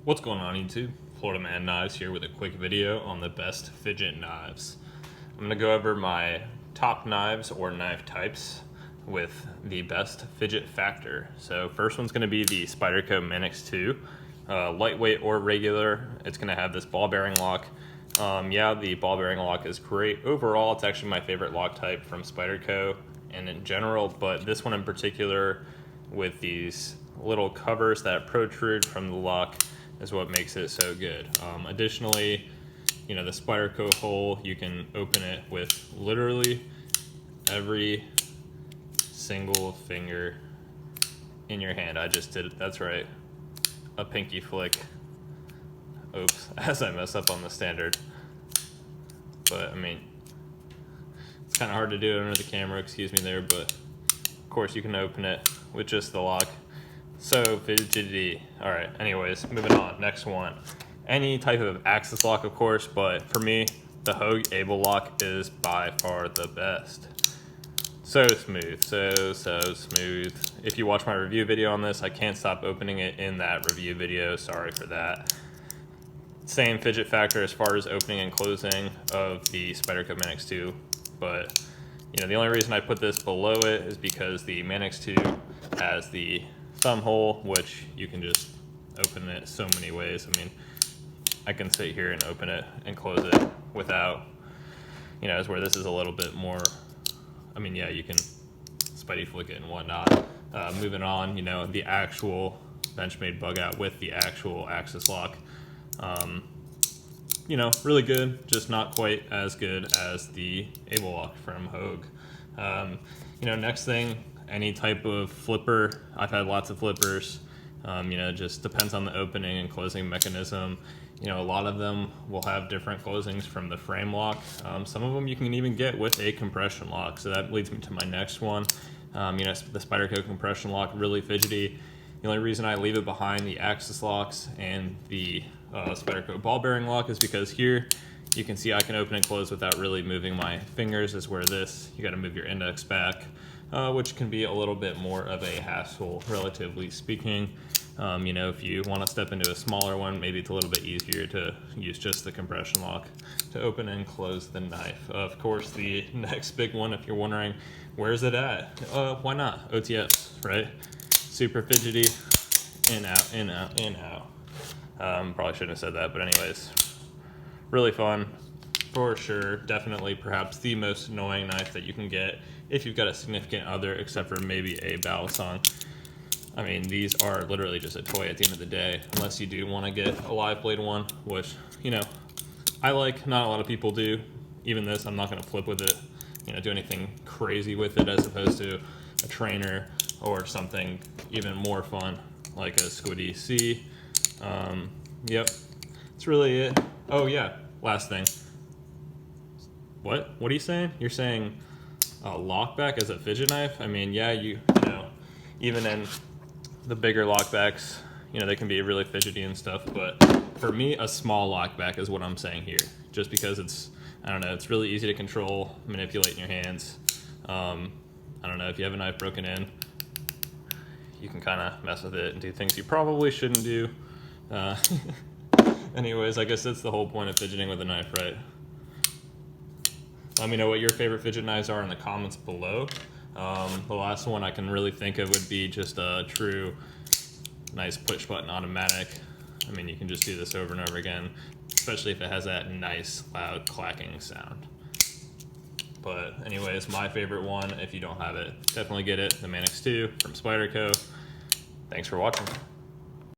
What's going on YouTube? Florida Man Knives here with a quick video on the best fidget knives. I'm going to go over my top knives or knife types with the best fidget factor. So first one's going to be the Spyderco Manix2. Lightweight or regular, it's going to have this ball bearing lock. Yeah, the ball bearing lock is great. Overall, it's actually my favorite lock type from Spyderco and in general, but this one in particular with these little covers that protrude from the lock is what makes it so good. Additionally, you know, the Spyderco hole, you can open it with literally every single finger in your hand. I just did it, that's right, a pinky flick. Oops, as I mess up on the standard. But I mean, it's kind of hard to do it under the camera, excuse me there, but of course you can open it with just the lock. So fidgety. All right, anyways, moving on. Next one. Any type of axis lock, of course, but for me, the Hogue Able lock is by far the best. So smooth, so smooth. If you watch my review video on this, I can't stop opening it in that review video. Sorry for that. Same fidget factor as far as opening and closing of the Spyderco Manix2, but you know, the only reason I put this below it is because the Manix2 has the thumb hole, which you can just open it so many ways. I mean, I can sit here and open it and close it without, you know, it's where this is a little bit more, I mean, yeah, you can Spidey flick it and whatnot. Moving on, you know, the actual Benchmade bug out with the actual axis lock. You know, really good, just not quite as good as the Able lock from Hogue. You know, next thing, any type of flipper. I've had lots of flippers. You know, just depends on the opening and closing mechanism. You know, a lot of them will have different closings from the frame lock. Some of them you can even get with a compression lock. So that leads me to my next one. You know, the Spyderco compression lock, really fidgety. The only reason I leave it behind the axis locks and the Spyderco ball bearing lock is because here you can see I can open and close without really moving my fingers, is where this, you gotta move your index back, which can be a little bit more of a hassle, relatively speaking. You know, if you wanna step into a smaller one, maybe it's a little bit easier to use just the compression lock to open and close the knife. Of course, the next big one, if you're wondering, where's it at? Why not? OTFs, right? Super fidgety, in, out, in, out, in, out. Probably shouldn't have said that, but anyways, really fun for sure. Definitely perhaps the most annoying knife that you can get if you've got a significant other, except for maybe a battle song. I mean, these are literally just a toy at the end of the day, unless you do want to get a live blade one, which, you know, I like. Not a lot of people do. Even this, I'm not going to flip with it, you know, do anything crazy with it, as opposed to a trainer or something even more fun like a Squiddy C. Yep, that's really it. Oh yeah, last thing. What are you saying? You're saying Lockback as a fidget knife? I mean, yeah, you know, even in the bigger Lockbacks, you know, they can be really fidgety and stuff, but for me, a small Lockback is what I'm saying here, just because it's, I don't know, it's really easy to control, manipulate in your hands. I don't know, if you have a knife broken in, you can kind of mess with it and do things you probably shouldn't do. Anyways, I guess that's the whole point of fidgeting with a knife, right? Let me know what your favorite fidget knives are in the comments below. The last one I can really think of would be just a true nice push button automatic. I mean, you can just do this over and over again, especially if it has that nice loud clacking sound. But anyways, my favorite one, if you don't have it, definitely get it, the Manix2 from Spyderco. Thanks for watching.